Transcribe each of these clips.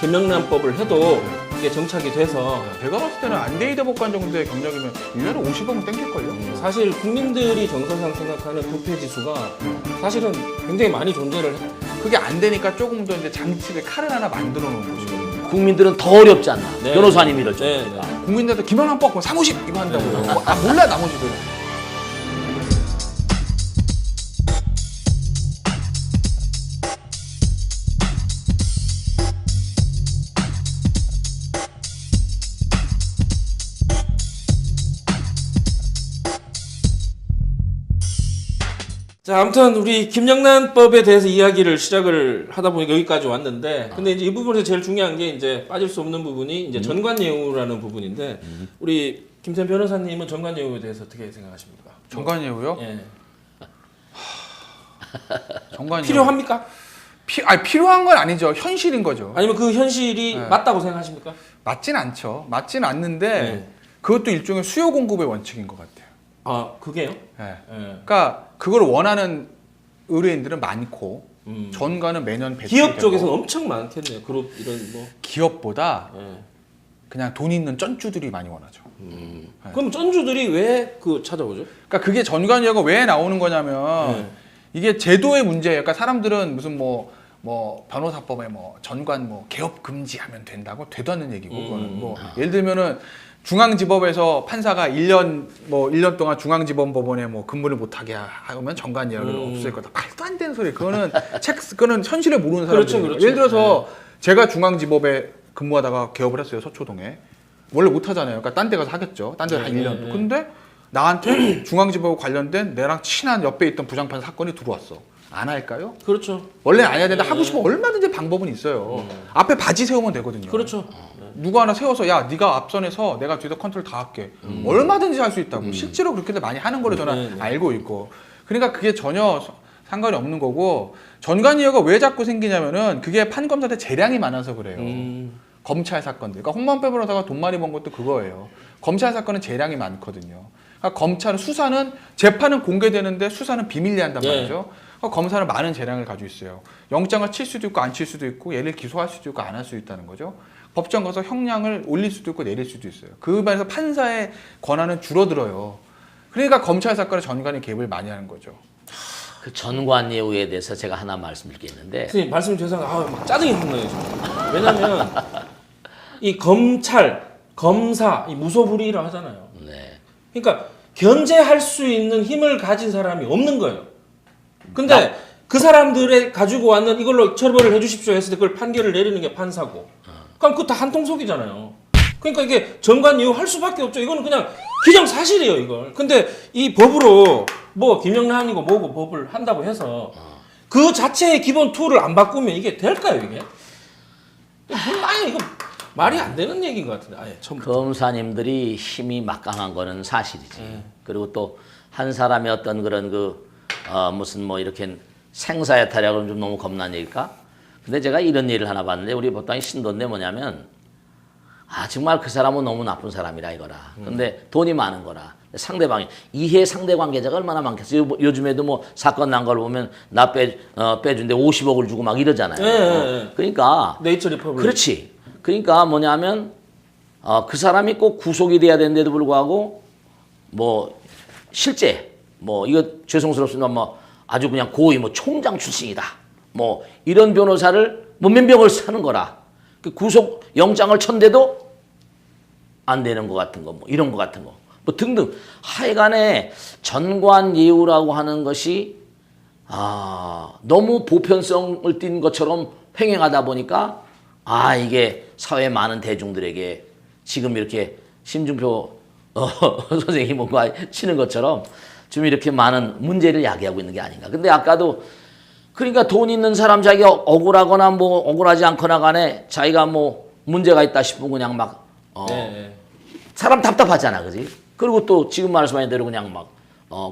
김영란법을 해도 이게 정착이 돼서 제가 봤을 때는 안대희 대법관 정도의 경력이면 1년에 50억은 땡길걸요? 사실 국민들이 정서상 생각하는 부패 지수가 사실은 굉장히 많이 존재를 해요. 그게 안 되니까 조금 더 이제 장치를 칼을 하나 만들어 놓은 거죠. 국민들은 더 어렵지 않나. 네. 변호사님이 이럴 줄. 네, 네. 국민들한테 김영란법 사무실 이거 한다고. 아 몰라 나머지들. 자, 아무튼 우리 김영란법에 대해서 이야기를 시작을 하다 보니까 여기까지 왔는데, 근데 이제 이 부분에서 제일 중요한 게 이제 빠질 수 없는 부분이 이제 전관예우라는 부분인데, 우리 김태현 변호사님은 전관예우에 대해서 어떻게 생각하십니까? 정관예우요? 예. 정관예우. 필요합니까? 필요한 건 아니죠. 현실인 거죠. 아니면 그 현실이 네. 맞다고 생각하십니까? 맞진 않죠. 맞진 않는데 네. 그것도 일종의 수요 공급의 원칙인 것 같아요. 아, 그게요? 예. 예. 그러니까 그걸 원하는 의뢰인들은 많고 전가는 매년 배출되고 기업 쪽에서는 엄청 많겠네요. 그룹 이런 뭐. 기업보다 예. 그냥 돈 있는 쩐주들이 많이 원하죠. 그럼 쩐주들이 왜 그 찾아오죠? 그러니까 그게 전관예우가 왜 나오는 거냐면 네. 이게 제도의 문제예요. 그러니까 사람들은 무슨 뭐 변호사법에 뭐 전관 뭐 개업 금지하면 된다고 되도 않는 얘기고 그거는 뭐 예를 들면은 중앙지법에서 판사가 1년 동안 중앙지법법원에 뭐 근무를 못하게 하면 전관예우를 없앨 거다. 말도 안 되는 소리. 그거는 그거는 현실을 모르는 그렇죠, 사람들. 그렇죠. 예를 들어서 제가 중앙지법에 근무하다가 개업을 했어요. 서초동에. 원래 못 하잖아요. 그러니까 딴 데 가서 하겠죠. 딴 데 한 1년. 근데 나한테 중앙지법 관련된 내랑 친한 옆에 있던 부장판 사건이 들어왔어. 안 할까요? 그렇죠. 원래 안 해야 되는데 하고 싶으면 얼마든지 방법은 있어요. 앞에 바지 세우면 되거든요. 그렇죠. 누구 하나 세워서 야 네가 앞선에서 내가 뒤에서 컨트롤 다 할게. 얼마든지 할 수 있다고. 실제로 그렇게들 많이 하는 거를 저는 알고 있고. 그러니까 그게 전혀 상관이 없는 거고 전관예우가 왜 자꾸 생기냐면은 그게 판검사한테 재량이 많아서 그래요. 검찰 사건들. 그러니까 홍만표 변호사가 돈 많이 번 것도 그거예요. 검찰 사건은 재량이 많거든요. 그러니까 검찰은 수사는 재판은 공개되는데 수사는 비밀리에 한단 네. 말이죠. 그러니까 검사는 많은 재량을 가지고 있어요. 영장을 칠 수도 있고 안 칠 수도 있고 얘를 기소할 수도 있고 안 할 수도 있다는 거죠. 법정 가서 형량을 올릴 수도 있고 내릴 수도 있어요. 그 면에서 판사의 권한은 줄어들어요. 그러니까 검찰 사건에 전관이 개입을 많이 하는 거죠. 그 전관예우에 대해서 제가 하나 말씀드릴 게 있는데 선생님 말씀 죄송해요. 막 짜증이 확 나요 지금. 왜냐면 이 검찰, 검사, 이 무소불위를 하잖아요. 네. 그러니까 견제할 수 있는 힘을 가진 사람이 없는 거예요. 근데 그 사람들의 가지고 왔는 이걸로 처벌을 해주십시오 했을 때 그걸 판결을 내리는 게 판사고. 그럼 그거 다 한통속이잖아요. 그러니까 이게 전관예우 할 수밖에 없죠. 이거는 그냥 기정사실이에요, 이걸. 근데 이 법으로 뭐 김영란이고 뭐고 법을 한다고 해서 그 자체의 기본 툴을 안 바꾸면 이게 될까요, 이게? 아니 이거 말이 안 되는 얘기인 것 같은데. 아예 처음부터. 검사님들이 힘이 막강한 거는 사실이지. 그리고 또 한 사람의 어떤 그런 무슨 뭐 이렇게 생사의 타락은 좀 너무 겁난 얘기일까? 근데 제가 이런 예를 하나 봤는데 우리 보통 신도인데 뭐냐면 정말 그 사람은 너무 나쁜 사람이라 이거라. 근데 돈이 많은 거라. 상대방이 이해 상대 관계자가 얼마나 많겠어요. 요즘에도 뭐 사건 난 걸 보면 나 빼준데 50억을 주고 막 이러잖아요. 네. 그러니까 네이처 리퍼블릭. 그렇지. 그러니까 뭐냐면 그 사람이 꼭 구속이 돼야 되는데도 불구하고 뭐 실제 뭐 이거 죄송스럽지만 뭐 아주 그냥 고위 뭐 총장 출신이다. 뭐 이런 변호사를 뭐 몇 명을 사는 거라. 그 구속 영장을 쳤는데도 안 되는 것 같은 거, 뭐 이런 것 같은 거, 뭐 등등. 하여간에 전관예우라고 하는 것이 너무 보편성을 띈 것처럼 횡행하다 보니까 이게 사회 많은 대중들에게 지금 이렇게 심준표 선생님이 뭔가 치는 것처럼 좀 이렇게 많은 문제를 야기하고 있는 게 아닌가. 근데 아까도 그러니까 돈 있는 사람 자기가 억울하거나 뭐 억울하지 않거나 간에 자기가 뭐 문제가 있다 싶으면 그냥 막 사람 답답하잖아, 그지? 그리고 또 지금 말씀하신 대로 그냥 막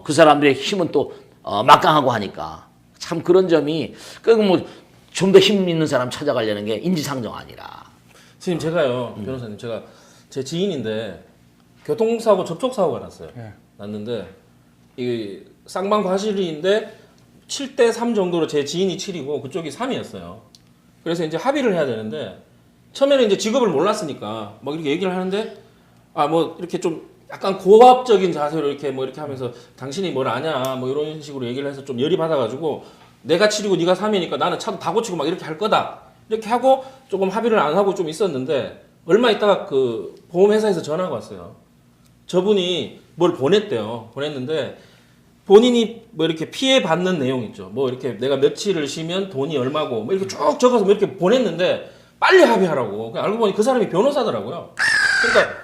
그 사람들의 힘은 또 막강하고 하니까 참 그런 점이 뭐 좀 더 힘 있는 사람 찾아가려는 게 인지상정 아니라. 선생님 제가요, 변호사님 제가 제 지인인데 교통사고 접촉사고가 났어요. 났는데 이 쌍방 과실인데 7대 3 정도로 제 지인이 7이고 그쪽이 3이었어요. 그래서 이제 합의를 해야 되는데 처음에는 이제 직업을 몰랐으니까 막 이렇게 얘기를 하는데 아 뭐 이렇게 좀 약간 고압적인 자세로 이렇게 뭐 이렇게 하면서 당신이 뭘 아냐 뭐 이런 식으로 얘기를 해서 좀 열이 받아가지고 내가 7이고 네가 3이니까 나는 차도 다 고치고 막 이렇게 할 거다 이렇게 하고 조금 합의를 안 하고 좀 있었는데 얼마 있다가 그 보험회사에서 전화가 왔어요. 저분이 뭘 보냈대요. 보냈는데 본인이 뭐 이렇게 피해 받는 내용 있죠. 뭐 이렇게 내가 며칠을 쉬면 돈이 얼마고 뭐 이렇게 쭉 적어서 뭐 이렇게 보냈는데 빨리 합의하라고. 그냥 알고 보니 그 사람이 변호사더라고요. 그러니까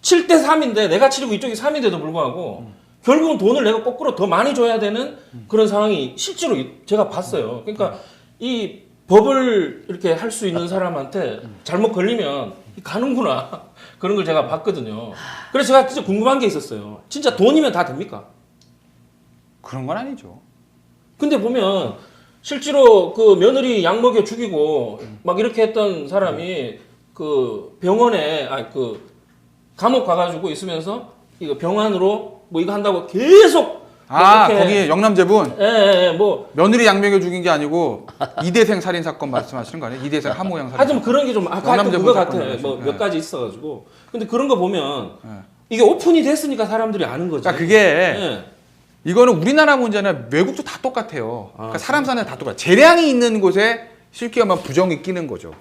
7대 3인데 내가 7이고 이쪽이 3인데도 불구하고 결국은 돈을 내가 거꾸로 더 많이 줘야 되는 그런 상황이 실제로 제가 봤어요. 그러니까 이 법을 이렇게 할 수 있는 사람한테 잘못 걸리면 가는구나. 그런 걸 제가 봤거든요. 그래서 제가 진짜 궁금한 게 있었어요. 진짜 돈이면 다 됩니까? 그런 건 아니죠. 근데 보면 실제로 그 며느리 약 먹여 죽이고 막 이렇게 했던 사람이 그 병원에 그 감옥 가가지고 있으면서 이거 병안으로 뭐 이거 한다고 계속 거기 영남제분 뭐 며느리 양명에 죽인 게 아니고 이대생 살인 사건 말씀하시는 거 아니에요? 이대생 하모양 살인. 하여튼 뭐 그런 게 좀 아까 했던 그거 같아. 뭐 몇 가지 있어가지고. 근데 그런 거 보면 이게 오픈이 됐으니까 사람들이 아는 거지. 그러니까 그게 이거는 우리나라 문제는 외국도 다 똑같아요. 그러니까 사람 사는 다 똑같아. 재량이 있는 곳에 쉽게 말하면 부정이 끼는 거죠.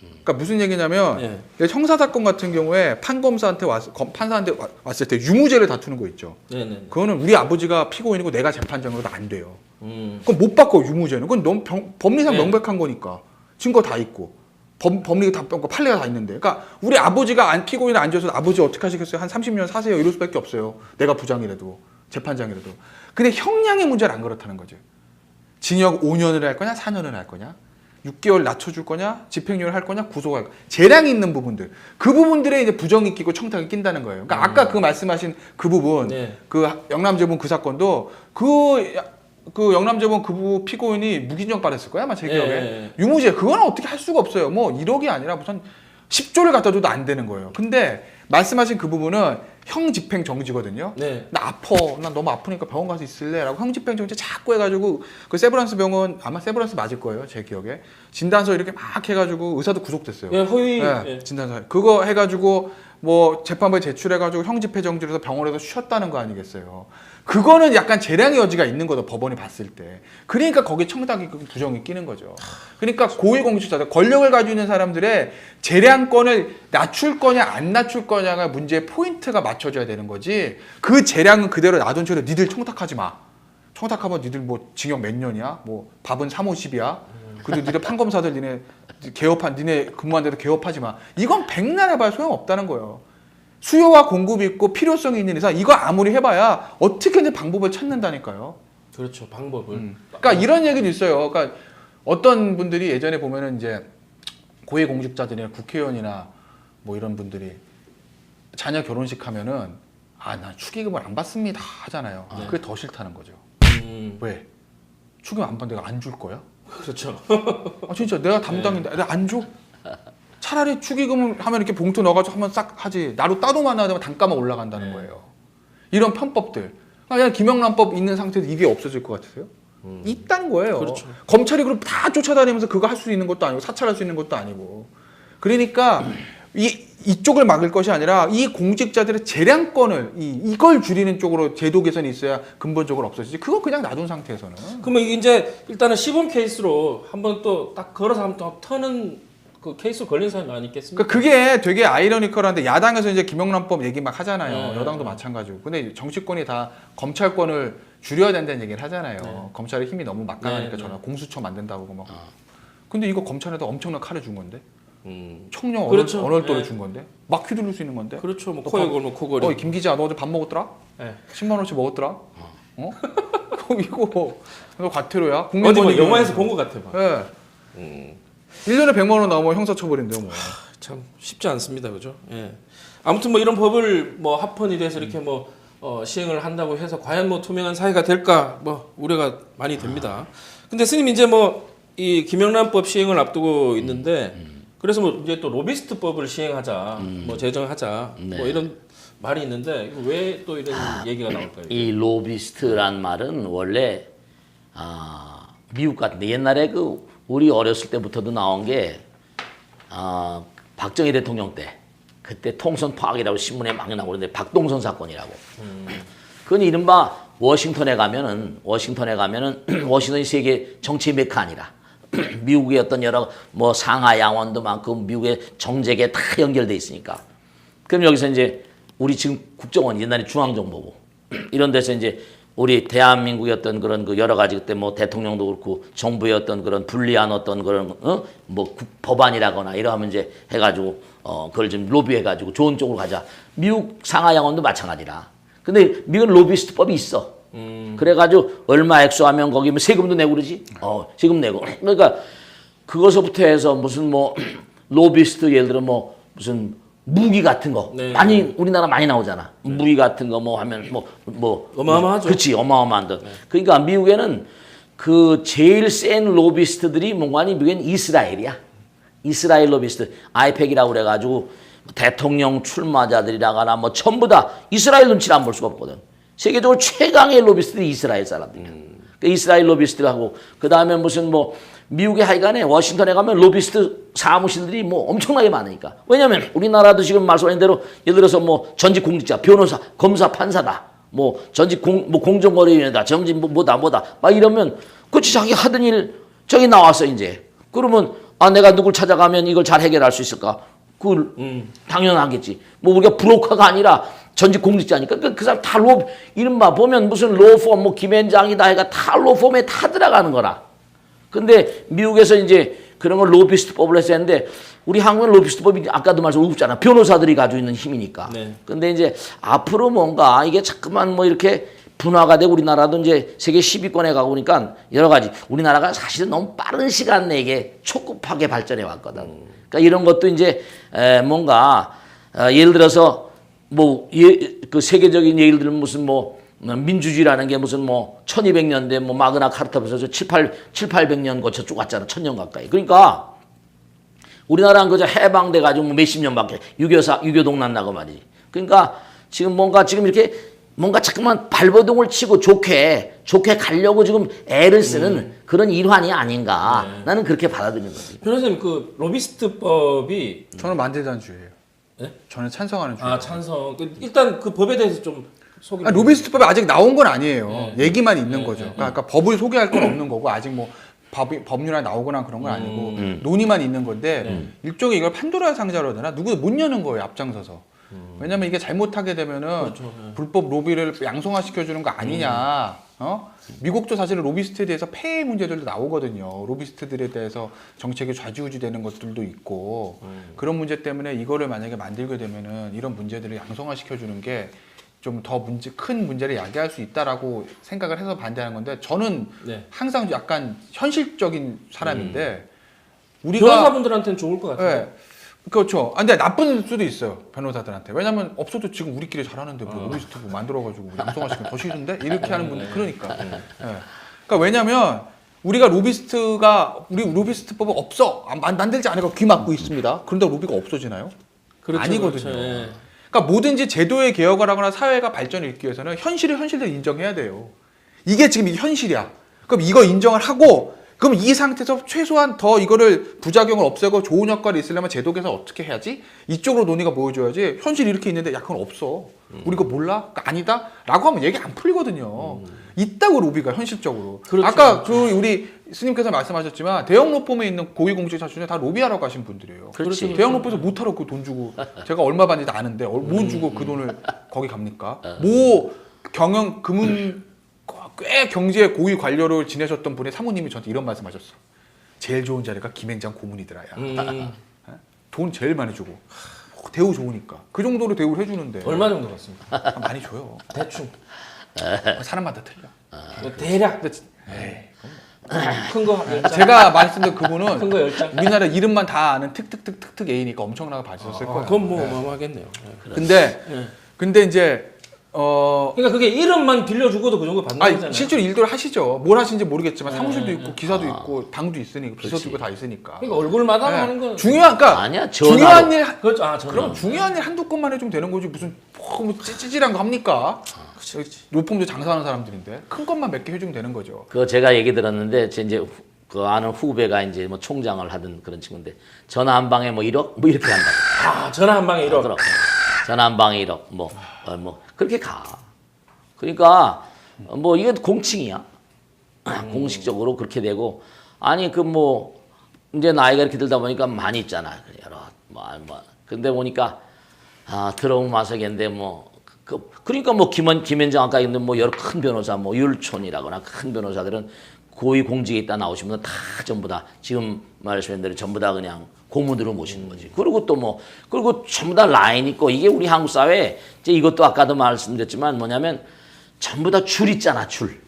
그러니까 무슨 얘기냐면 형사 사건 같은 경우에 판검사한테 판사한테 왔을 때 유무죄를 다투는 거 있죠. 네네. 그거는 우리 아버지가 피고인이고 내가 재판장으로도 안 돼요. 그건 못 바꿔 유무죄는. 그건 너무 법리상 명백한 거니까 증거 다 있고 법리가 다 판례가 다 있는데. 그러니까 우리 아버지가 피고인을 앉아서 아버지 어떻게 하시겠어요? 한 30년 사세요. 이럴 수밖에 없어요. 내가 부장이라도 재판장이라도. 근데 형량의 문제는 안 그렇다는 거죠. 징역 5년을 할 거냐 4년을 할 거냐 6개월 낮춰줄 거냐 집행유예를 할 거냐 구속할 거냐 재량이 있는 부분들 그 부분들에 이제 부정이 끼고 청탁이 낀다는 거예요. 그러니까 아까 그 말씀하신 그 부분 그 영남제본 그 사건도 그 영남제본 그 피고인이 무기징역 받았을 거야 아마 제 기억에. 유무죄 그거는 어떻게 할 수가 없어요. 뭐 1억이 아니라 무슨 10조를 갖다 줘도 안 되는 거예요. 근데 말씀하신 그 부분은 형 집행 정지거든요. 나 아파. 나 너무 아프니까 병원 가서 있을래. 라고 형 집행 정지 자꾸 해가지고 그 세브란스 병원 아마 세브란스 맞을 거예요. 제 기억에. 진단서 이렇게 막 해가지고 의사도 구속됐어요. 허위. 진단서. 그거 해가지고 뭐 재판부에 제출해가지고 형 집행 정지를 해서 병원에서 쉬었다는 거 아니겠어요. 그거는 약간 재량의 여지가 있는 거죠. 법원이 봤을 때. 그러니까 거기에 청탁이 부정이 끼는 거죠. 그러니까 고위공직자들, 권력을 가지고 있는 사람들의 재량권을 낮출 거냐 안 낮출 거냐가 문제의 포인트가 맞춰져야 되는 거지. 그 재량은 그대로 놔둔 채로 니들 청탁하지 마. 청탁하면 니들 뭐 징역 몇 년이야? 뭐 밥은 3, 50이야? 그리고 니들 판검사들 니네 근무한 데도 개업하지 마. 이건 백날 해봐야 소용없다는 거예요. 수요와 공급이 있고 필요성이 있는 이상 이거 아무리 해봐야 어떻게든 방법을 찾는다니까요. 그렇죠. 방법을. 그러니까 이런 얘기도 있어요. 그러니까 어떤 분들이 예전에 보면은 이제 고위공직자들이나 국회의원이나 뭐 이런 분들이 자녀 결혼식 하면은 난 축의금을 안 받습니다 하잖아요. 그게 더 싫다는 거죠. 왜? 축의금 안 받는데 내가 안 줄 거야? 그렇죠. 진짜 내가 담당인데 내가 안 줘? 차라리 축의금을 하면 이렇게 봉투 넣어가지고 한번 싹 하지. 나로 따로만 하면 단가만 올라간다는 거예요. 이런 편법들. 그냥 김영란법 있는 상태에서 이게 없어질 것 같으세요? 있다는 거예요. 그렇죠. 검찰이 그럼 다 쫓아다니면서 그거 할 수 있는 것도 아니고 사찰할 수 있는 것도 아니고. 그러니까 이쪽을 막을 것이 아니라 이 공직자들의 재량권을 이걸 줄이는 쪽으로 제도 개선이 있어야 근본적으로 없어지지. 그거 그냥 놔둔 상태에서는. 그러면 이게 이제 일단은 시범 케이스로 한번 또 딱 걸어서 한번 또 터는 그 케이스 걸린 사람이 아니겠습니까? 그게 되게 아이러니컬한데 야당에서 이제 김영란법 얘기 막 하잖아요. 여당도 마찬가지고. 근데 정치권이 다 검찰권을 줄여야 된다는 얘기를 하잖아요. 검찰의 힘이 너무 막강하니까 공수처 만든다고 막. 근데 이거 검찰에다 엄청난 칼을 준 건데. 청령 그렇죠. 언월도를 준 건데. 막 휘두를 수 있는 건데. 그렇죠. 뭐 코에 걸면 코걸이. 김 기자 너 어제 밥 먹었더라? 10만 원치 먹었더라? 이거 너 과태료야? 어디 뭐 영화에서 본 것 같아 봐. 1년에 100만 원 나오면 형사처벌인데요, 뭐. 참 쉽지 않습니다, 그죠? 예. 아무튼 뭐 이런 법을 뭐 합헌이 돼서 이렇게 뭐 시행을 한다고 해서 과연 뭐 투명한 사회가 될까 뭐 우려가 많이 됩니다. 근데 스님 이제 뭐 이 김영란법 시행을 앞두고 있는데 그래서 뭐 이제 또 로비스트법을 시행하자, 뭐 제정하자, 뭐 이런 말이 있는데 왜 또 이런 얘기가 나올까요? 이 로비스트란 말은 원래 미국 같은데 옛날에 우리 어렸을 때부터도 나온 게 박정희 대통령 때 그때 통선 파악이라고 신문에 막 나오고 그러는데 박동선 사건이라고. 그건 이른바 워싱턴에 가면은 워싱턴이 세계 정치 메카 아니라 미국의 어떤 여러 뭐 상하 양원도 많고 미국의 정책에 다 연결돼 있으니까. 그럼 여기서 이제 우리 지금 국정원 옛날에 중앙정보부 이런 데서 이제 우리 대한민국의 어떤 그런 그 여러 가지 그때 뭐 대통령도 그렇고 정부의 어떤 그런 불리한 어떤 그런 뭐 법안이라거나 이러하면 이제 해가지고 그걸 좀 로비해가지고 좋은 쪽으로 가자. 미국 상하 양원도 마찬가지라. 근데 미국은 로비스트법이 있어. 그래가지고 얼마 액수하면 거기 뭐 세금도 내고 그러지. 세금 내고. 그러니까 그것부터 해서 무슨 뭐 로비스트 예를 들어 뭐 무슨 무기 같은 거 네. 많이 우리나라 많이 나오잖아. 무기 같은 거 뭐 하면 뭐 어마어마하죠. 그렇지 어마어마한 돈. 그러니까 미국에는 그 제일 센 로비스트들이 뭔가니 미국엔 이스라엘이야. 이스라엘 로비스트 아이팩이라고 그래가지고 대통령 출마자들이라거나 뭐 전부 다 이스라엘 눈치를 안 볼 수가 없거든. 세계적으로 최강의 로비스트들이 이스라엘 사람들이야. 그 이스라엘 로비스트하고 그 다음에 무슨 뭐 미국의 하여간에 워싱턴에 가면 로비스트 사무실들이 뭐 엄청나게 많으니까. 왜냐면 우리나라도 지금 말씀하신 대로 예를 들어서 뭐 전직 공직자, 변호사, 검사, 판사다. 뭐 전직 공정거래위원이다. 전직 뭐다 막 이러면 그치 자기 하던 일 저기 나왔어 이제. 그러면 내가 누굴 찾아가면 이걸 잘 해결할 수 있을까? 그걸 당연하겠지. 뭐 우리가 브로커가 아니라 전직 공직자니까 그 사람 다 이른바 보면 무슨 로펌 뭐 김현장이다 해가 다 로펌에 다 들어가는 거라. 근데 미국에서 이제 그런 걸 로비스트법을 해서 했는데 우리 한국은 로비스트법이 아까도 말씀드렸잖아. 변호사들이 가지고 있는 힘이니까. 네. 근데 이제 앞으로 뭔가 이게 자꾸만 뭐 이렇게 분화가 되고 우리나라도 이제 세계 10위권에 가고 보니까 여러 가지 우리나라가 사실은 너무 빠른 시간 내에 초급하게 발전해 왔거든. 그러니까 이런 것도 이제 뭔가 예를 들어서 뭐 그 세계적인 예를 들면 무슨 뭐 민주주의라는 게 무슨 뭐 1200년대 뭐 마그나 카르타부터 700년 거쳐 쭉 왔잖아. 1000년 가까이. 그러니까 우리나라는 그저 해방돼 가지고 뭐 몇십 년밖에 6.25 동란 나고 말이지. 그러니까 지금 뭔가 지금 이렇게 뭔가 자꾸만 발버둥을 치고 좋게 가려고 지금 애를 쓰는 그런 일환이 아닌가. 네. 나는 그렇게 받아들이는 거지. 변호사님 그 로비스트법이 저는 만들자는 주의예요. 네? 저는 찬성하는 주의예요. 찬성. 일단 그 법에 대해서 좀 소개. 로비스트법이 아직 나온 건 아니에요. 얘기만 있는 거죠. 그러니까 법을 소개할 건 없는 거고 아직 뭐 법률에 나오거나 그런 건 아니고 논의만 있는 건데 일종의 이걸 판도라의 상자로 해야 되나? 누구도 못 여는 거예요. 앞장서서. 왜냐면 이게 잘못하게 되면은 그렇죠. 불법 로비를 양성화시켜주는 거 아니냐. 미국도 사실은 로비스트에 대해서 폐해 문제들도 나오거든요. 로비스트들에 대해서 정책이 좌지우지되는 것들도 있고 그런 문제 때문에 이거를 만약에 만들게 되면은 이런 문제들을 양성화시켜주는 게 좀 더 큰 문제를 야기할 수 있다라고 생각을 해서 반대하는 건데 저는 네. 항상 약간 현실적인 사람인데 우리가 변호사분들한테는 좋을 것 같아요. 네. 그렇죠. 근데 나쁜 수도 있어요. 변호사들한테. 왜냐면 없어도 지금 우리끼리 잘하는데 뭐 로비스트 뭐 만들어가지고 양성화시키면 더 싫은데 이렇게 하는 분들 그러니까. 네. 그러니까 왜냐면 우리 로비스트법은 없어 만들지 않으니까 귀 막고 있습니다. 그런데 로비가 없어지나요? 그렇죠, 아니거든요. 그렇죠. 예. 그러니까 뭐든지 제도의 개혁을 하거나 사회가 발전을 일으키기 위해서는 현실을 현실대로 인정해야 돼요. 이게 지금 이게 현실이야. 그럼 이거 인정을 하고 그럼 이 상태에서 최소한 더 이거를 부작용을 없애고 좋은 효과를 있으려면 제도 개선 어떻게 해야지? 이쪽으로 논의가 모여줘야지. 현실 이렇게 있는데 야 그건 없어. 우리 그거 몰라? 그러니까 아니다? 라고 하면 얘기 안 풀리거든요. 있다고 로비가 현실적으로. 그렇죠. 아까 그 우리 스님께서 말씀하셨지만 대형 로펌에 있는 고위공직자 중에 다 로비하라고 하신 분들이에요. 그렇지. 대형 로펌에서 못하러 그 돈 주고 제가 얼마 받는지 아는데 뭐 주고 그 돈을 거기 갑니까? 뭐 경영 금융 꽤 경제 고위 관료를 지내셨던 분의 사모님이 저한테 이런 말씀하셨어. 제일 좋은 자리가 김행장 고문이더라야. 돈 제일 많이 주고 대우 좋으니까 그 정도로 대우를 해주는데 얼마 정도 같습니까? 많이 줘요. 대충. 사람마다 틀려. 뭐 대략 큰 거 제가 말씀드린 그분은 큰 거 10장. 우리나라 이름만 다 아는 특특 A니까 엄청나게 받으셨을 거예요. 그건 뭐 어마어마하겠네요. 근데 이제 그러니까 그게 이름만 빌려주고도 그 정도 받는 거잖아요. 실제로 일도를 하시죠. 뭘 하시는지 모르겠지만 사무실도 있고 기사도 있고 방도 있으니까 비서도 있고 다 있으니까. 그러니까 얼굴마다 네. 하는 건 아니야, 중요한 일 그렇죠. 그럼 중요한 일 한두 건만 해주면 되는 거지 무슨 뭐 찌질한 거 합니까? 로펌도 장사하는 사람들인데 큰 것만 몇 개 해주면 되는 거죠. 그 제가 얘기 들었는데 이제 그 아는 후배가 이제 뭐 총장을 하던 그런 친구인데 전화 한 방에 뭐 1억 뭐 이렇게 한다고. 아, 전화 한 방에 1억. 그럼 전화 한 방에 1억 뭐 그렇게 가. 그러니까 뭐 이게 공칭이야. 공식적으로 그렇게 되고 아니 그 뭐 이제 나이가 이렇게 들다 보니까 많이 있잖아. 여러 뭐 근데 보니까 들어오면 마석인데 그러니까 뭐 김현정 아까 있는 뭐 여러 큰 변호사 뭐 율촌이라거나 큰 변호사들은 고위 공직에 있다 나오시면 다 전부 다 지금 말씀하신 대로 전부 다 그냥 고문으로 모시는 거지. 그리고 또 그리고 전부 다 라인 있고 이게 우리 한국 사회 이제 이것도 아까도 말씀드렸지만 뭐냐면 전부 다 줄 있잖아 줄.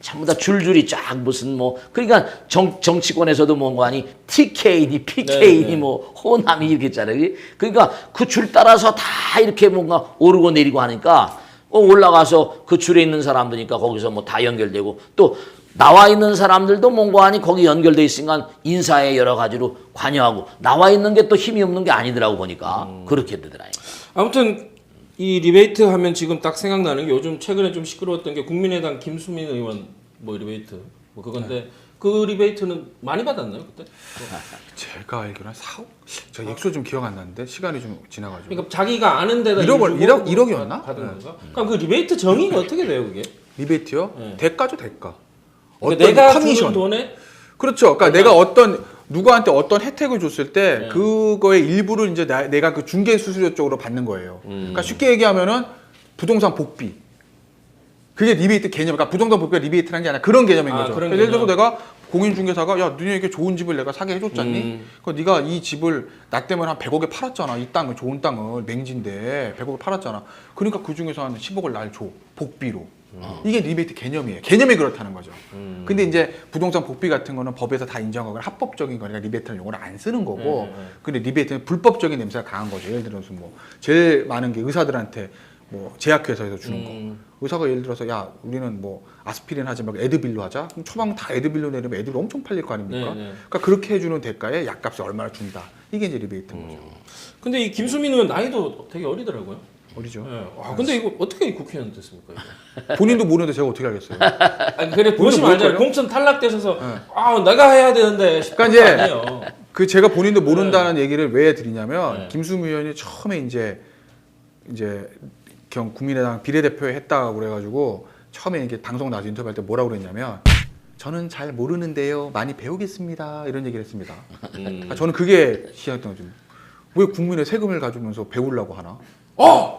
전부 다 줄줄이 쫙 무슨 그러니까 정치권에서도 뭔가 아니 TK니 PK니 네. 호남이 이렇게 있잖아요. 그러니까 그 줄 따라서 다 이렇게 뭔가 오르고 내리고 하니까 올라가서 그 줄에 있는 사람들이니까 거기서 다 연결되고 또 나와 있는 사람들도 뭔가 아니 거기 연결돼 있으니까 인사에 여러 가지로 관여하고 나와 있는 게 또 힘이 없는 게 아니더라고 보니까 그렇게 되더라고요. 아무튼 이 리베이트 하면 지금 딱 생각나는 게 요즘 최근에 좀 시끄러웠던 게 국민의당 김수민 의원 리베이트 그건데 그 리베이트는 많이 받았나요 그때? 제가 알기로는 한 4억? 저 액수 좀 기억 안 나는데 시간이 좀 지나가지고. 그러니까 자기가 아는 데다 1억이었나? 받은 건가? 그럼 그 리베이트 정의가 어떻게 돼요 그게? 리베이트요? 네. 대가죠 대가. 그러니까 내가 커미션. 주는 돈에 그렇죠. 그러니까 내가 누구한테 어떤 혜택을 줬을 때 네. 그거의 일부를 이제 내가 그 중개 수수료 쪽으로 받는 거예요. 그러니까 쉽게 얘기하면은 부동산 복비. 그게 리베이트 개념. 그러니까 부동산 복비가 리베이트라는 게 아니라 그런 개념인 거죠. 그런 예를 들어서 개념. 내가 공인중개사가 야 너네에게 좋은 집을 내가 사게 해줬잖니? 그러니까 네가 이 집을 나 때문에 한 100억에 팔았잖아. 이 땅을 좋은 땅을 맹지인데 100억에 팔았잖아. 그러니까 그 중에서 한 10억을 날 줘. 복비로. 이게 리베이트 개념이에요. 개념이 그렇다는 거죠. 근데 이제 부동산 복비 같은 거는 법에서 다 인정하거나 합법적인 거니까 리베이트는 용어를 안 쓰는 거고 근데 리베이트는 불법적인 냄새가 강한 거죠. 예를 들어서 제일 많은 게 의사들한테 제약회사에서 주는 거. 의사가 예를 들어서 야 우리는 아스피린 하지 말고 에드빌로 하자. 그럼 처방 다 에드빌로 내리면 애들 엄청 팔릴 거 아닙니까? 네. 그러니까 그렇게 해주는 대가에 약값을 얼마나 준다. 이게 이제 리베이트인 거죠. 근데 이 김수민 의원 나이도 되게 어리더라고요. 어리죠. 네. 근데 이거 어떻게 국회의원 됐습니까? 이거? 본인도 모르는데 제가 어떻게 알겠어요? 아니 그래 보시면 모를 알잖아요. 걸요? 공천 탈락되셔서 내가 해야 되는데 그러니까 이제 아니에요. 그 제가 본인도 모른다는 얘기를 왜 드리냐면 네. 김수미 의원이 처음에 이제 국민의당 비례대표에 했다고 그래가지고 처음에 이게 방송 나와서 인터뷰할 때 뭐라고 그랬냐면 저는 잘 모르는데요 많이 배우겠습니다 이런 얘기를 했습니다. 저는 그게 시작했던 거죠. 왜 국민의 세금을 가지면서 배우려고 하나?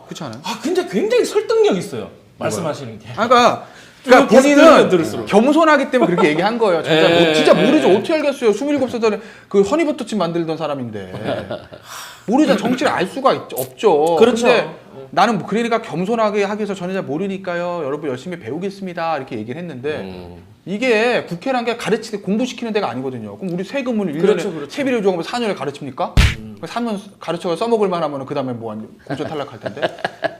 그렇지 않아요? 근데 굉장히 설득력 있어요. 말씀하시는 게. 그러니까 계속 본인은 들을수록. 겸손하기 때문에 그렇게 얘기한 거예요. 진짜, 진짜 모르죠. 예. 어떻게 알겠어요. 27살에 그 허니버터칩 만들던 사람인데. 모르잖아. 정치를 알 수가 없죠. 그렇죠. 근데 나는 그러니까 겸손하게 하기 위해서 저는 잘 모르니까요. 여러분 열심히 배우겠습니다. 이렇게 얘기를 했는데 이게 국회란 게 공부시키는 데가 아니거든요. 그럼 우리 세금을 1년에 그렇죠. 세비를 줘가면 4년에 가르칩니까? 3년 가르쳐서 써먹을 만하면 그 다음에 공천 탈락할 텐데.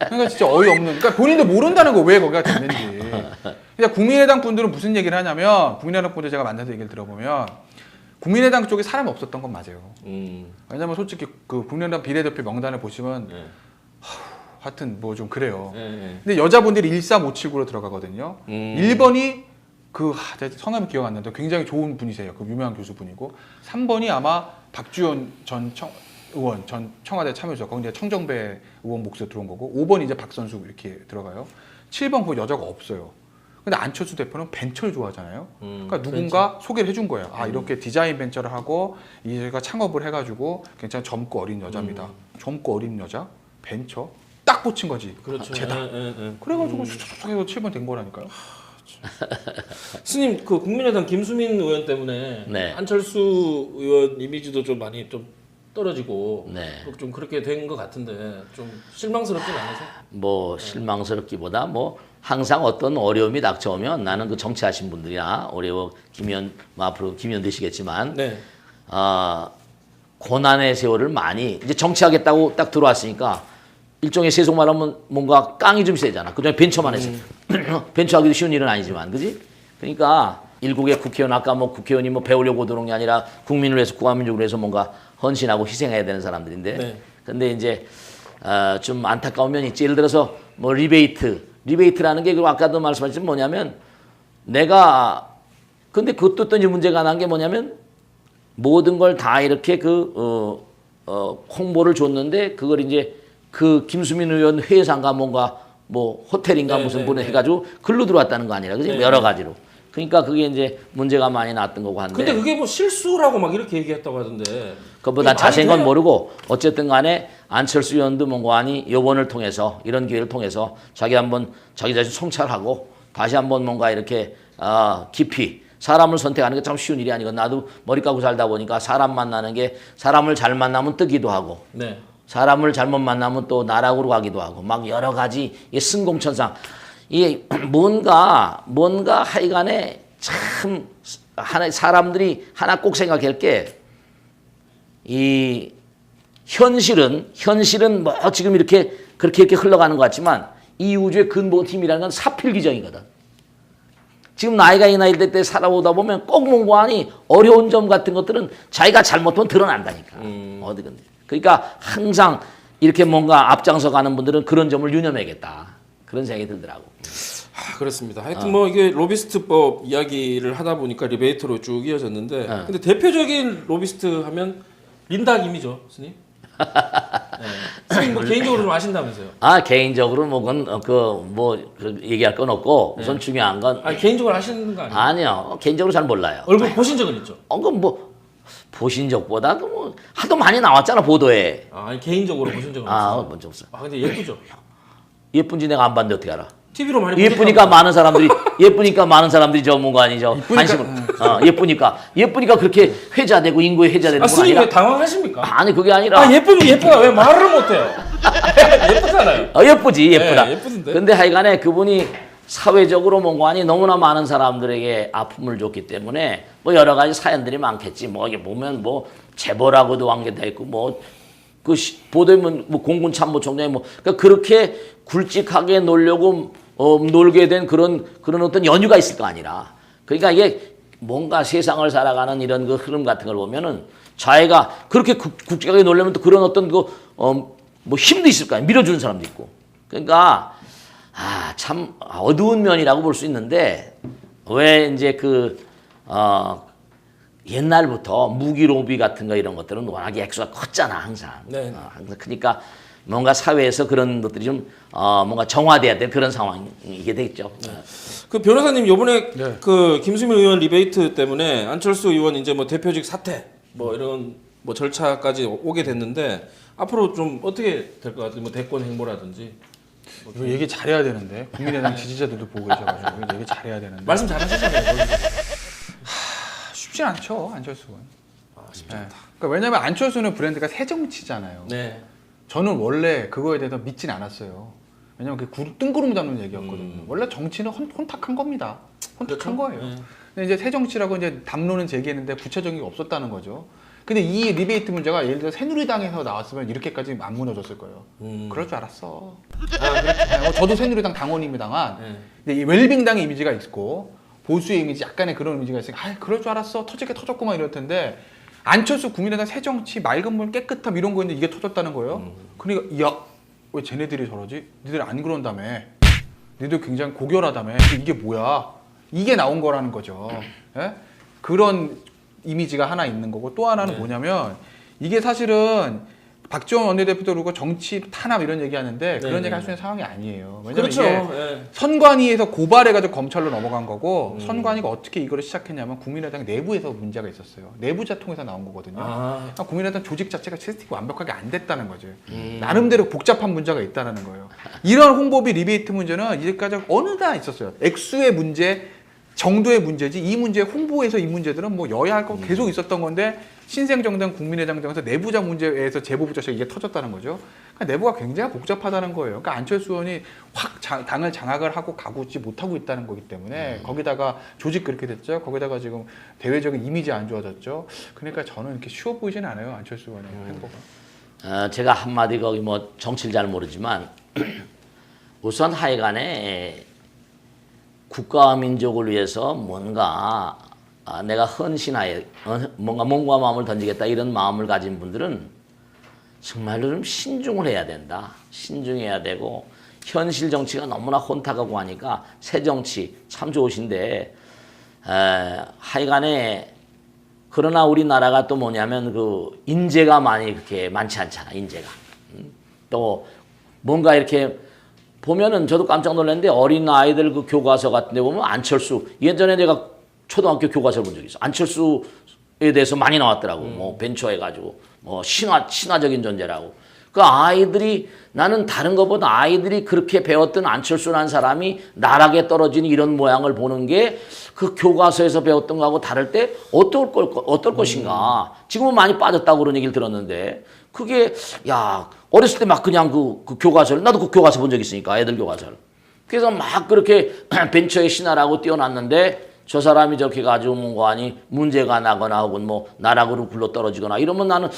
그러니까 진짜 어이없는. 그러니까 본인도 모른다는 거 왜 거기가 됐는지. 그러니까 국민의당 분들은 무슨 얘기를 하냐면 국민의당 분들 제가 만나서 얘기를 들어보면 국민의당 쪽에 사람 없었던 건 맞아요. 왜냐면 솔직히 그 국민의당 비례대표 명단을 보시면 하여튼 좀 그래요. 근데 여자분들이 13579로 들어가거든요. 1번이 성함이 기억 안 나는데 굉장히 좋은 분이세요. 그 유명한 교수분이고 3번이 아마 박주현 전 의원 전 청와대 참여자 거기 이제 청정배 의원 목소리 들어온 거고 5번이 이제 박선수 이렇게 들어가요. 7번 그 여자가 없어요. 근데 안철수 대표는 벤처를 좋아하잖아요. 그러니까 누군가 소개를 해준 거예요. 이렇게 디자인 벤처를 하고 이제가 창업을 해가지고 굉장히 젊고 어린 여자입니다. 젊고 어린 여자 벤처 딱 꽂힌 거지. 그렇죠. 쟤다. 그래가지고 쑥쑥 해서 7번 된 거라니까요. 스님 그 국민의당 김수민 의원 때문에 네. 안철수 의원 이미지도 좀 많이 좀 떨어지고 네. 좀 그렇게 된 것 같은데 좀 실망스럽진 않으세요? 실망스럽기보다 항상 어떤 어려움이 닥쳐오면 나는 그 정치하신 분들이나 앞으로 김의원 되시겠지만 네. 고난의 세월을 많이 이제 정치하겠다고 딱 들어왔으니까 일종의 세속 말하면 뭔가 깡이 좀 세잖아. 그전에 벤처만 했어. 벤처하기도 쉬운 일은 아니지만, 그지? 그러니까 일국의 국회의원 아까 국회의원이 배우려고 들어온 게 아니라 국민을 위해서 국가민족을 위해서 뭔가 헌신하고 희생해야 되는 사람들인데, 네. 근데 이제 좀 안타까운 면이 있지. 예를 들어서 리베이트라는 게 아까도 말씀하셨지만 뭐냐면 내가 근데 그것도 또 이제 문제가 난 게 뭐냐면 모든 걸 다 이렇게 홍보를 줬는데 그걸 이제 그 김수민 의원 회사인가 뭔가 뭐 호텔인가 네, 무슨 네, 분에 네. 해가지고 글로 들어왔다는 거 아니라 그지? 네, 여러 네. 가지로. 그러니까 그게 이제 문제가 많이 났던 거고 한데. 근데 그게 뭐 실수라고 막 이렇게 얘기했다고 하던데. 그것보다 그게 자세한 말이 건 돼요? 모르고 어쨌든 간에 안철수 의원도 뭔가니 요번을 통해서 이런 기회를 통해서 자기 한번 자기 자신 성찰하고 다시 한번 뭔가 이렇게 깊이 사람을 선택하는 게 참 쉬운 일이 아니고 나도 머리 감고 살다 보니까 사람 만나는 게 사람을 잘 만나면 뜨기도 하고 네. 사람을 잘못 만나면 또 나락으로 가기도 하고 막 여러 가지 이 승공천상 이게 뭔가 하여간에 참 하나 사람들이 하나 꼭 생각할 게 이 현실은 뭐 지금 그렇게 흘러가는 것 같지만 이 우주의 근본 힘이라는 건 사필귀정이거든. 지금 나이가 이 나이 때 살아오다 보면 꼭 뭔가하니 어려운 점 같은 것들은 자기가 잘못하면 드러난다니까. 어디든. 그러니까 항상 이렇게 뭔가 앞장서 가는 분들은 그런 점을 유념해야겠다. 그런 생각이 들더라고. 그렇습니다. 하여튼 뭐 이게 로비스트법 이야기를 하다 보니까 리베이트로 쭉 이어졌는데, 근데 대표적인 로비스트 하면 린다 김이죠, 스님. 네. 스님 뭐 개인적으로 좀 아신다면서요? 개인적으로 뭐 그건 얘기할 건 없고 우선 중요한 건 아니 개인적으로 아시는 거 아니에요? 아니요. 개인적으로 잘 몰라요. 얼굴 보신 적은 있죠? 그건 뭐 보신 적보다도 뭐 하도 많이 나왔잖아 보도에. 아니 개인적으로 보신 적은 없어요. 먼저 없어. 근데 예쁘죠? 예쁜지 내가 안 봤는데 어떻게 알아? TV로 많이 예쁘니까 많은 사람들이 전문가 아니죠. 관심을 예쁘니까 그렇게 회자되고 인구에 회자되는 건 스님 아니라. 왜 당황하십니까? 아니 그게 아니라. 예쁘면 예쁘다. 왜 말을 못해요? 예쁘잖아요. 예쁘지 예쁘다. 네, 예쁘던데. 근데 하여간에 그분이 사회적으로 뭔가니 너무나 많은 사람들에게 아픔을 줬기 때문에 뭐 여러 가지 사연들이 많겠지. 뭐 이게 보면 뭐 재벌하고도 관계돼 있고 뭐 그 보도면 뭐 공군참모총장이 뭐 그러니까 그렇게 굵직하게 놀게 된 그런 어떤 연유가 있을 거 아니라. 그러니까 이게 뭔가 세상을 살아가는 이런 그 흐름 같은 걸 보면은 자기가 그렇게 굵직하게 놀려면 또 그런 어떤 뭐 힘도 있을 거 아니야. 밀어주는 사람도 있고. 그러니까 참 어두운 면이라고 볼 수 있는데 왜 이제 옛날부터 무기 로비 같은 거 이런 것들은 워낙에 액수가 컸잖아 항상. 네. 항상 크니까 뭔가 사회에서 그런 것들이 좀 뭔가 정화돼야 될 그런 상황이게 되겠죠. 그 변호사님 요번에 네. 그 김수민 의원 리베이트 때문에 안철수 의원 이제 뭐 대표직 사퇴 뭐 이런 뭐 절차까지 오게 됐는데 앞으로 좀 어떻게 될 것 같아요? 뭐 대권 행보라든지. 이거 얘기 잘해야 되는데 국민의당 지지자들도 보고 계셔가지고 이거 얘기 잘해야 되는데 말씀 잘하시잖아요. 쉽진 않죠 안철수는. 쉽지 않다. 그러니까 왜냐면 안철수는 브랜드가 새정치잖아요. 네. 저는 원래 그거에 대해서 믿진 않았어요. 왜냐면 그게 뜬구름 잡는 얘기였거든요. 원래 정치는 혼탁한 겁니다. 혼탁한 그렇죠? 거예요. 네. 근데 이제 새정치라고 이제 담론은 제기했는데 구체적인 게 없었다는 거죠. 근데 이 리베이트 문제가 예를 들어 새누리당에서 나왔으면 이렇게까지 안 무너졌을 거예요. 그럴 줄 알았어. 그렇죠. 저도 새누리당 당원입니다만 네. 근데 이 웰빙당의 이미지가 있고 보수의 이미지 약간의 그런 이미지가 있으니까 그럴 줄 알았어. 터지게 터졌구만 이럴 텐데 안철수 국민의당 새정치 맑은 물 깨끗함 이런 거였는데 이게 터졌다는 거예요. 그러니까 야 왜 쟤네들이 저러지? 니들 안 그런다며. 니들 굉장히 고결하다며. 이게 뭐야? 이게 나온 거라는 거죠. 예? 그런 이미지가 하나 있는 거고 또 하나는 뭐냐면 이게 사실은 박지원 원내대표도 그러고 정치 탄압 이런 얘기하는데 그런 얘기 할 수 있는 상황이 아니에요. 왜냐면 그렇죠. 이게 예. 선관위에서 고발해가지고 검찰로 넘어간 거고 선관위가 어떻게 이거를 시작했냐면 국민의당 내부에서 문제가 있었어요. 내부자 통해서 나온 거거든요. 그러니까 국민의당 조직 자체가 시스템이 완벽하게 안 됐다는 거죠. 나름대로 복잡한 문제가 있다는 거예요. 이런 홍보비 리베이트 문제는 이제까지 어느 다 있었어요. 액수의 문제, 정도의 문제지 이 문제 홍보에서 이 문제들은 뭐 여야 할 거 계속 있었던 건데 신생정당 국민의당 등에서 내부자 문제에서 제보부자식 이게 터졌다는 거죠. 그러니까 내부가 굉장히 복잡하다는 거예요. 그러니까 안철수 의원이 확 당을 장악을 하고 가고 있지 못하고 있다는 거기 때문에 거기다가 조직 그렇게 됐죠. 거기다가 지금 대외적인 이미지 안 좋아졌죠. 그러니까 저는 이렇게 쉬워 보이진 않아요. 안철수 의원의 행보가. 제가 한마디 거기 뭐 정치를 잘 모르지만 우선 하여간에 국가와 민족을 위해서 뭔가 내가 헌신하여 뭔가 몸과 마음을 던지겠다 이런 마음을 가진 분들은 정말로 좀 신중을 해야 된다. 신중해야 되고 현실 정치가 너무나 혼탁하고 하니까 새 정치 참 좋으신데 하여간에 그러나 우리나라가 또 뭐냐면 그 인재가 많이 그렇게 많지 않잖아. 인재가. 또 뭔가 이렇게 보면은 저도 깜짝 놀랐는데 어린 아이들 그 교과서 같은 데 보면 안철수 예전에 내가 초등학교 교과서를 본 적이 있어. 안철수에 대해서 많이 나왔더라고. 뭐 벤처해 가지고 뭐 신화적인 존재라고. 그 아이들이 나는 다른 것보다 아이들이 그렇게 배웠던 안철수라는 사람이 나락에 떨어진 이런 모양을 보는 게 그 교과서에서 배웠던 거하고 다를 때 어떨 것인가. 지금은 많이 빠졌다고 그런 얘기를 들었는데 그게 야 어렸을 때 막 그냥 그 교과서를 나도 그 교과서 본 적 있으니까 애들 교과서를. 그래서 막 그렇게 벤처의 신화라고 띄워놨는데 저 사람이 저렇게 가지고 뭔가 아니 문제가 나거나 혹은 뭐 나락으로 굴러 떨어지거나 이러면 나는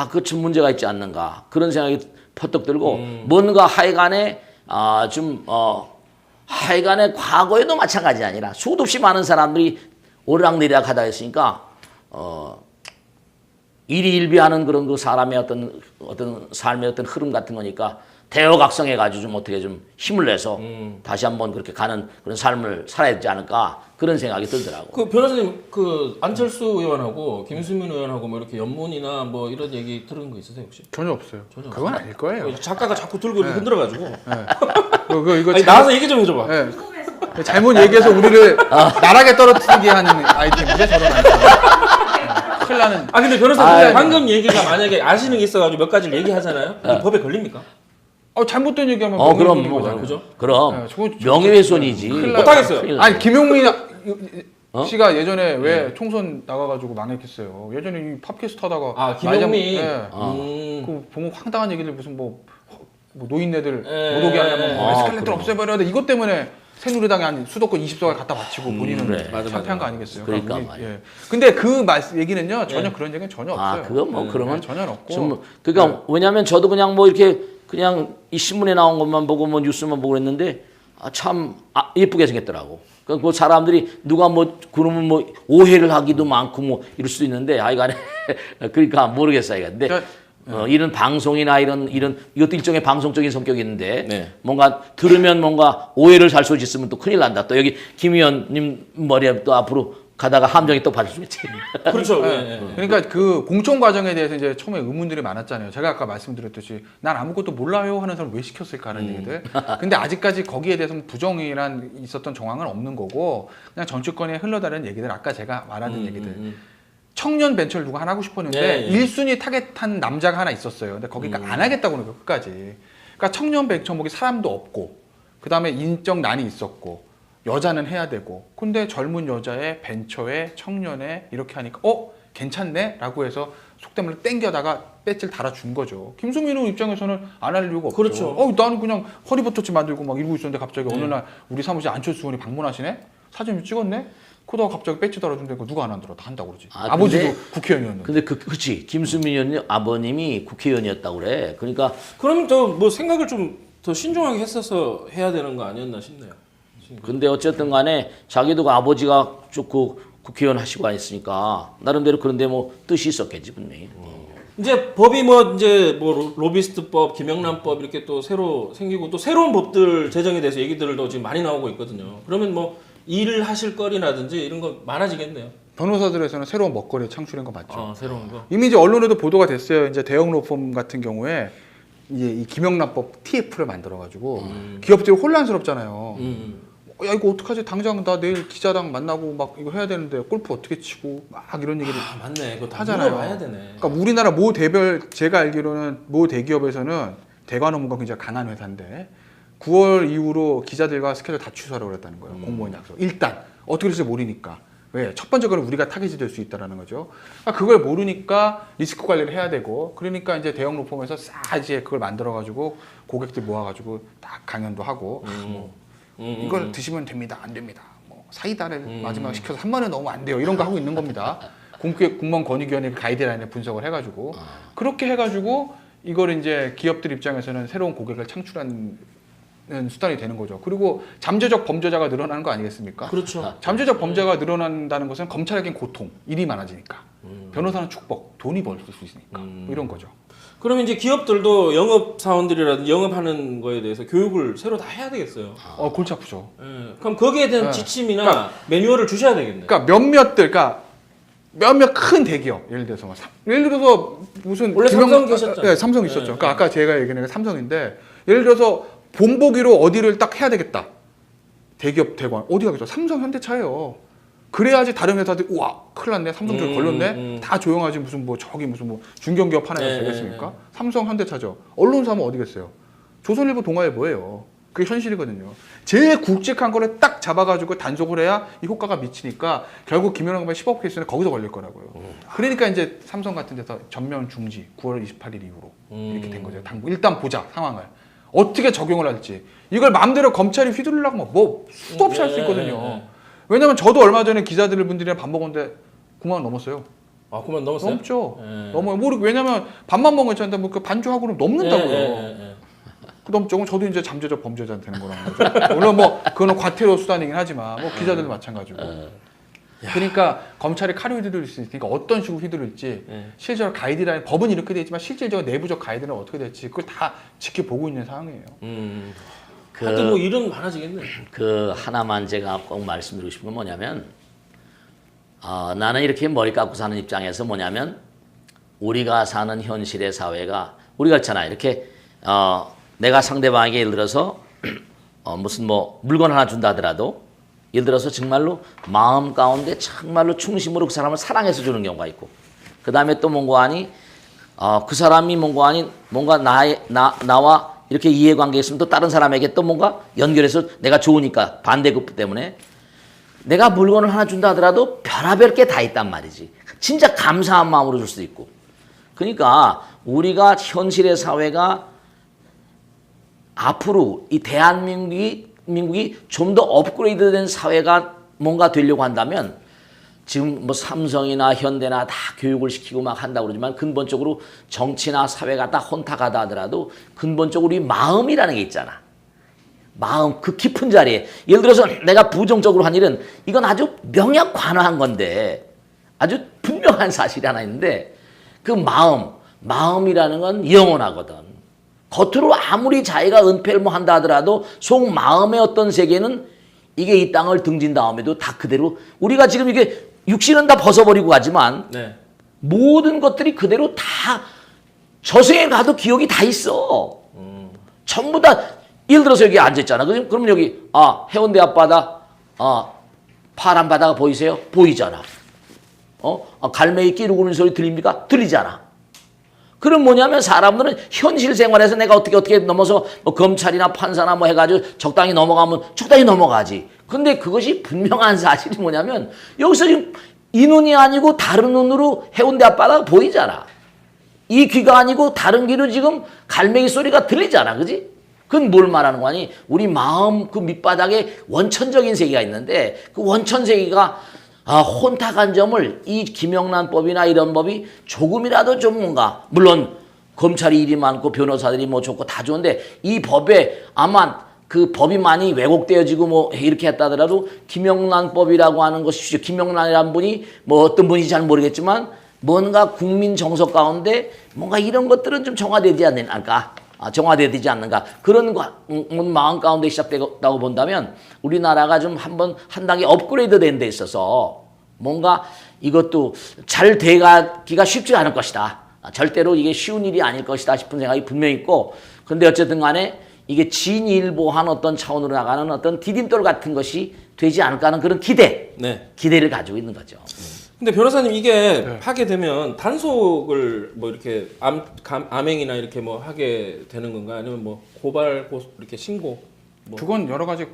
그 좀 문제가 있지 않는가 그런 생각이 퍼뜩 들고 뭔가 하여간에 하여간에 과거에도 마찬가지 아니라 수도 없이 많은 사람들이 오르락내리락 하다 했으니까 일희일비하는 그런 그 사람의 어떤 삶의 어떤 흐름 같은 거니까 대여각성해 가지고 좀 어떻게 좀 힘을 내서 다시 한번 그렇게 가는 그런 삶을 살아야 되지 않을까 그런 생각이 들더라고. 그 변호사님 그 안철수 의원하고 김수민 의원하고 뭐 이렇게 연문이나 뭐 이런 얘기 들은 거 있으세요 혹시? 전혀 없어요. 전혀 그건 아닐 거예요. 작가가 자꾸 들고 이렇게 흔들어가지고. 이거 아니, 나와서 얘기 좀 해줘봐. 네. 잘못 얘기해서 우리를 나락에 떨어뜨리게 하는 아이템인데 저런 아이템. 큰일 나는. 근데 변호사님 방금 얘기가 만약에 아시는 게 있어가지고 몇 가지를 얘기하잖아요. 이게 법에 걸립니까? 잘못된 얘기하면 그럼 명예훼손인 뭐 거잖아요. 그죠? 그럼 저거 명예훼손이지. 못하겠어요. 큰일 아니 나요. 김용민 씨가 예전에 왜 총선 나가가지고 망했겠어요. 예전에 이 팟캐스트 하다가 김용민. 그 보면 황당한 얘기를 무슨 뭐 노인네들 예. 못 오게 하려면 뭐 에스컬레이터 그럼. 없애버려야 돼. 이것 때문에 새누리당에 한 수도권 20석을 갖다 바치고 본인은 그래. 맞아. 참패한 거 아니겠어요? 그러니까 우리, 말이야. 근데 그 얘기는요 전혀 그런 얘기는 전혀 없어요. 그건 뭐 그러면 전혀 없고. 그러니까 왜냐면 저도 그냥 뭐 이렇게 그냥 이 신문에 나온 것만 보고 뭐 뉴스만 보고 그랬는데 참 예쁘게 생겼더라고. 그 사람들이 누가 뭐 그러면 뭐 오해를 하기도 많고 뭐 이럴 수도 있는데 하여간에 그러니까 모르겠어요. 근데 이런 방송이나 이런 이것도 일종의 방송적인 성격이 있는데 네. 뭔가 들으면 뭔가 오해를 살 수 있으면 또 큰일 난다. 또 여기 김 의원님 머리에 또 앞으로 가다가 함정이 또 받을 수 있지. 그렇죠. 그러니까 그 공천 과정에 대해서 이제 처음에 의문들이 많았잖아요. 제가 아까 말씀드렸듯이 난 아무것도 몰라요 하는 사람 왜 시켰을까 하는 얘기들. 근데 아직까지 거기에 대해서 부정이란 있었던 정황은 없는 거고 그냥 정치권에 흘러다니는 얘기들 아까 제가 말하는 얘기들. 청년 벤처를 누가 하나 하고 싶었는데 1순위 타겟한 남자가 하나 있었어요. 근데 거기가 안 하겠다고 그러는 거예요. 끝까지. 그러니까 청년 벤처 목이 사람도 없고 그다음에 인적 난이 있었고 여자는 해야 되고 근데 젊은 여자의 벤처에 청년에 이렇게 하니까 괜찮네? 라고 해서 속된 말로 땡겨다가 배지를 달아준 거죠. 김수민 의원 입장에서는 안 할 이유가 없죠. 그렇죠. 나는 그냥 허리버터치 만들고 막 이러고 있었는데 갑자기 어느 날 우리 사무실 안철수 의원이 방문하시네? 사진 좀 찍었네? 그러다가 갑자기 배지 달아준다니까 누가 안 한다고 다 한다고 그러지. 아버지도 국회의원이었는데. 근데 그치 김수민 의원 아버님이 국회의원이었다고 그래. 그러니까 그러면 또 뭐 생각을 좀 더 신중하게 했어서 해야 되는 거 아니었나 싶네요. 근데 어쨌든 간에 자기도 그 아버지가 쭉 국회의원 하시고 했으니까 나름대로 그런데 뭐 뜻이 있었겠지 분명히. 이제 법이 뭐 이제 뭐 로비스트법, 김영란법 이렇게 또 새로 생기고 또 새로운 법들 제정에 대해서 얘기들도 지금 많이 나오고 있거든요. 그러면 뭐 일을 하실 거리라든지 이런 거 많아지겠네요. 변호사들에서는 새로운 먹거리 창출한 거 맞죠? 새로운 거. 이미 이제 언론에도 보도가 됐어요. 이제 대형 로펌 같은 경우에 이제 이 김영란법 TF를 만들어가지고 기업들이 혼란스럽잖아요. 야 이거 어떡하지? 당장 나 내일 기자랑 만나고 막 이거 해야 되는데 골프 어떻게 치고 막 이런 얘기를 맞네. 그거 다 하잖아요. 물어봐야 되네. 그러니까 우리나라 모 대별 제가 알기로는 모 대기업에서는 대관 업무가 굉장히 강한 회사인데 9월 이후로 기자들과 스케줄 다 취소하라고 그랬다는 거예요. 공무원 약속. 일단 어떻게 될지 모르니까. 왜? 첫 번째로는 우리가 타겟이 될 수 있다라는 거죠. 그러니까 그걸 모르니까 리스크 관리를 해야 되고, 그러니까 이제 대형 로펌에서 싹 이제 그걸 만들어가지고 고객들 모아가지고 딱 강연도 하고, 이걸 드시면 됩니다, 안 됩니다. 뭐 사이다를 마지막에 시켜서 3만 원 넣으면 안 돼요. 이런 거 하고 있는 겁니다. 공무원 권익위원회 가이드라인에 분석을 해가지고 그렇게 해가지고 이걸 이제 기업들 입장에서는 새로운 고객을 창출하는 수단이 되는 거죠. 그리고 잠재적 범죄자가 늘어나는 거 아니겠습니까? 그렇죠. 잠재적 범죄가 늘어난다는 것은 검찰에겐 고통, 일이 많아지니까. 변호사는 축복, 돈이 벌 수 있으니까. 뭐 이런 거죠. 그러면 이제 기업들도 영업 사원들이라든지 영업하는 거에 대해서 교육을 새로 다 해야 되겠어요. 골치 아프죠. 예. 그럼 거기에 대한 네. 지침이나 그러니까 매뉴얼을 주셔야 되겠네. 그러니까 몇몇 큰 대기업 예를 들어서 예를 들어서 무슨 원래 삼성 계셨잖아요. 네, 삼성 있었죠. 네. 그러니까 아까 제가 얘기한 게 삼성인데 예를 들어서 본보기로 어디를 딱 해야 되겠다. 대기업 대관 어디 가겠어? 삼성 현대차예요. 그래야지 다른 회사들 우와 큰일 났네 삼성전 걸렸네 다 조용하지 무슨 뭐 저기 무슨 뭐 중견기업 하나에서 네, 되겠습니까? 네, 네. 삼성 현대차죠. 언론사 하면 어디겠어요? 조선일보 동아일보예요. 그게 현실이거든요. 제일 굵직한 거를 딱 잡아가지고 단속을 해야 이 효과가 미치니까 결국 김연아 공무원 10억 케이스는 거기서 걸릴 거라고요. 그러니까 이제 삼성 같은 데서 전면 중지 9월 28일 이후로 이렇게 된 거죠. 일단 보자 상황을 어떻게 적용을 할지 이걸 마음대로 검찰이 휘두르려고 하면 뭐 수도 없이 할 수 있거든요. 왜냐면 저도 얼마 전에 기자들 분들이랑 밥 먹었는데 9만 원 넘었어요. 아, 그만 넘었어요? 넘죠. 예. 넘어요. 왜냐면 밥만 먹은 괜찮은데 뭐그 반주하고는 넘는다고요. 예. 그 넘죠. 저도 이제 잠재적 범죄자 되는 거라는 거죠. 물론 뭐 그거는 과태료 수단이긴 하지만 뭐 기자들도 마찬가지고. 그러니까 검찰이 칼을 휘두를 수 있으니까 어떤 식으로 휘두를지 실제로 가이드라인 법은 이렇게 돼 있지만 실질적으로 내부적 가이드는 어떻게 될지 그걸 다 지켜보고 있는 상황이에요. 하여튼 뭐 일은 많아지겠네. 그 하나만 제가 꼭 말씀드리고 싶은 건 뭐냐면 나는 이렇게 머리 깎고 사는 입장에서 뭐냐면 우리가 사는 현실의 사회가 우리가 있잖아 이렇게 내가 상대방에게 예를 들어서 무슨 뭐 물건 하나 준다 하더라도 예를 들어서 정말로 마음 가운데 정말로 충심으로 그 사람을 사랑해서 주는 경우가 있고 그 다음에 또 뭔가 아니 그 사람이 뭔가 아니 뭔가 나와 이렇게 이해관계 있으면 또 다른 사람에게 또 뭔가 연결해서 내가 좋으니까 반대급 때문에 내가 물건을 하나 준다 하더라도 별의별 게 다 있단 말이지. 진짜 감사한 마음으로 줄 수도 있고. 그러니까 우리가 현실의 사회가 앞으로 이 대한민국이 좀 더 업그레이드된 사회가 뭔가 되려고 한다면 지금 뭐 삼성이나 현대나 다 교육을 시키고 막 한다고 그러지만 근본적으로 정치나 사회가 다 혼탁하다 하더라도 근본적으로 이 마음이라는 게 있잖아. 마음 그 깊은 자리에 예를 들어서 내가 부정적으로 한 일은 이건 아주 명약관화한 건데 아주 분명한 사실이 하나 있는데 그 마음이라는 건 영원하거든. 겉으로 아무리 자기가 은폐를 뭐 한다 하더라도 속 마음의 어떤 세계는 이게 이 땅을 등진 다음에도 다 그대로 우리가 지금 이게 육신은 다 벗어버리고 가지만 네. 모든 것들이 그대로 다 저승에 가도 기억이 다 있어. 전부 다 예를 들어서 여기 앉아있잖아. 그러면 여기 해운대 앞바다 파란 바다가 보이세요? 보이잖아. 갈매기 끼르고는 소리 들립니까? 들리잖아. 그럼 뭐냐면 사람들은 현실 생활에서 내가 어떻게 넘어서 뭐 검찰이나 판사나 뭐 해가지고 적당히 넘어가면 적당히 넘어가지. 근데 그것이 분명한 사실이 뭐냐면 여기서 지금 이 눈이 아니고 다른 눈으로 해운대 앞바다가 보이잖아. 이 귀가 아니고 다른 귀로 지금 갈매기 소리가 들리잖아. 그지? 그건 뭘 말하는 거니? 우리 마음 그 밑바닥에 원천적인 세계가 있는데 그 원천 세계가 혼탁한 점을 이 김영란법이나 이런 법이 조금이라도 좀 뭔가 물론 검찰이 일이 많고 변호사들이 뭐 좋고 다 좋은데 이 법에 아마 그 법이 많이 왜곡되어지고 뭐 이렇게 했다더라도 김영란법이라고 하는 것이 김영란이라는 분이 뭐 어떤 분인지 잘 모르겠지만 뭔가 국민 정서 가운데 뭔가 이런 것들은 좀 정화되지 않을까? 정화되지 않는가? 그런 마음 가운데 시작되었다고 본다면 우리나라가 좀 한 단계 업그레이드 된 데 있어서 뭔가 이것도 잘 돼가기가 쉽지 않을 것이다. 절대로 이게 쉬운 일이 아닐 것이다 싶은 생각이 분명히 있고 근데 어쨌든 간에 이게 진일보한 어떤 차원으로 나가는 어떤 디딤돌 같은 것이 되지 않을까 하는 그런 기대를 가지고 있는 거죠. 근데 변호사님 이게 하게 되면 단속을 뭐 이렇게 암행이나 이렇게 뭐 하게 되는 건가 아니면 뭐 이렇게 신고 뭐. 그건 여러 가지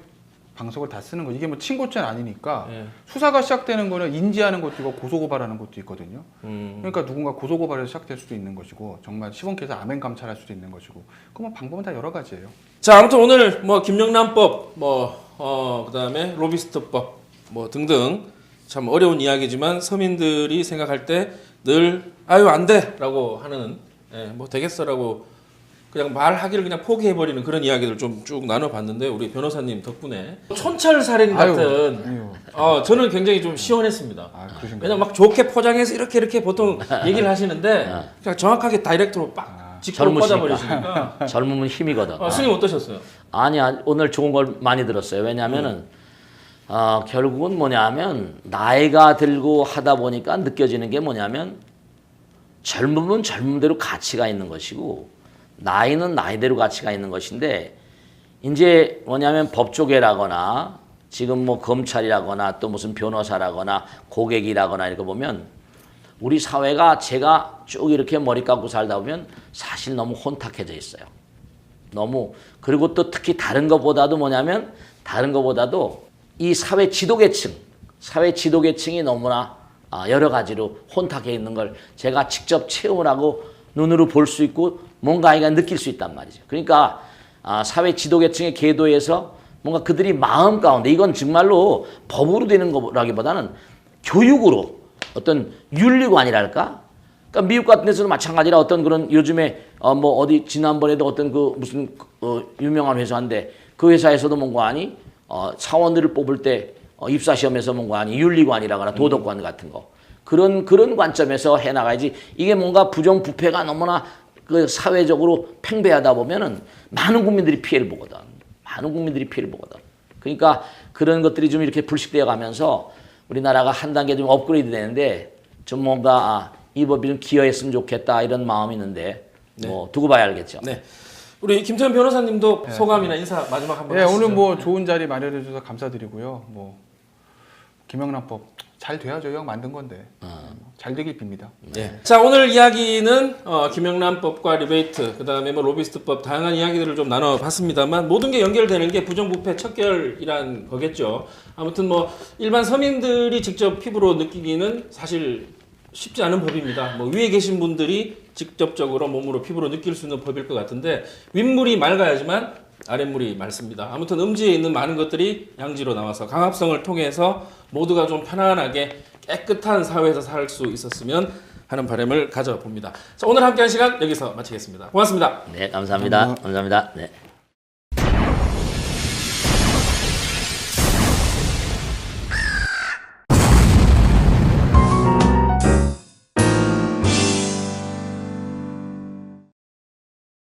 방석을 다 쓰는 거. 이게 뭐 친고죄는 아니니까 수사가 시작되는 거는 인지하는 것도 있고 고소고발하는 것도 있거든요. 그러니까 누군가 고소고발에서 시작될 수도 있는 것이고 정말 시범케이스 암행 감찰할 수도 있는 것이고. 그럼 방법은 다 여러 가지예요. 자 아무튼 오늘 뭐 김영란법 그다음에 로비스트법 뭐 등등 참 어려운 이야기지만 서민들이 생각할 때 늘 아유 안 돼라고 하는 뭐 되겠어라고 그냥 말하기를 그냥 포기해버리는 그런 이야기들 좀 쭉 나눠봤는데 우리 변호사님 덕분에 촌철살인 같은 저는 굉장히 좀 시원했습니다. 그러신가요? 왜냐면 막 좋게 포장해서 이렇게 보통 얘기를 하시는데 그냥 정확하게 다이렉트로 빡 직구로 꽂아버리시니까. 젊으면 힘이거든. 스님 어떠셨어요? 아니야, 오늘 좋은 걸 많이 들었어요. 왜냐하면은 결국은 뭐냐면 나이가 들고 하다 보니까 느껴지는 게 뭐냐면 젊으면 젊음대로 가치가 있는 것이고 나이는 나이대로 가치가 있는 것인데 이제 뭐냐면 법조계라거나 지금 뭐 검찰이라거나 또 무슨 변호사라거나 고객이라거나 이렇게 보면 우리 사회가 제가 쭉 이렇게 머리 감고 살다 보면 사실 너무 혼탁해져 있어요. 너무. 그리고 또 특히 다른 것보다도 뭐냐면 다른 것보다도 이 사회 지도계층이 너무나 여러 가지로 혼탁해 있는 걸 제가 직접 체험을 하고 눈으로 볼 수 있고 뭔가 아이가 느낄 수 있단 말이죠. 그러니까 사회 지도계층의 계도에서 뭔가 그들이 마음 가운데 이건 정말로 법으로 되는 거라기보다는 교육으로 어떤 윤리관이랄까? 그러니까 미국 같은 데서는 마찬가지라 어떤 그런 요즘에 뭐 어디 지난번에도 어떤 그 무슨 유명한 회사인데 그 회사에서도 뭔가 아니 사원들을 뽑을 때 입사 시험에서 뭔가 아니 윤리관이라거나 도덕관 같은 거 그런 관점에서 해 나가야지. 이게 뭔가 부정부패가 너무나 그 사회적으로 팽배하다 보면은 많은 국민들이 피해를 보거든. 그러니까 그런 것들이 좀 이렇게 불식되어 가면서 우리나라가 한 단계 좀 업그레이드 되는데 좀 뭔가 이 법이 좀 기여했으면 좋겠다 이런 마음이 있는데 뭐 두고 봐야 알겠죠. 네. 우리 김태현 변호사님도 소감이나 인사 마지막 한번 하시죠. 오늘 뭐 좋은 자리 마련해 주셔서 감사드리고요. 뭐 김영란법 잘 돼야죠. 형 만든 건데 잘 되길 빕니다. 네. 자, 오늘 이야기는 김영란법과 리베이트, 그다음에 뭐 로비스트법 다양한 이야기들을 좀 나눠봤습니다만 모든 게 연결되는 게 부정부패 척결이란 거겠죠. 아무튼 뭐 일반 서민들이 직접 피부로 느끼기는 사실 쉽지 않은 법입니다. 뭐 위에 계신 분들이 직접적으로 몸으로 피부로 느낄 수 있는 법일 것 같은데 윗물이 맑아야지만 아랫물이 맑습니다. 아무튼 음지에 있는 많은 것들이 양지로 나와서 강합성을 통해서 모두가 좀 편안하게 깨끗한 사회에서 살 수 있었으면 하는 바람을 가져봅니다. 자, 오늘 함께한 시간 여기서 마치겠습니다. 고맙습니다. 네, 감사합니다. 네.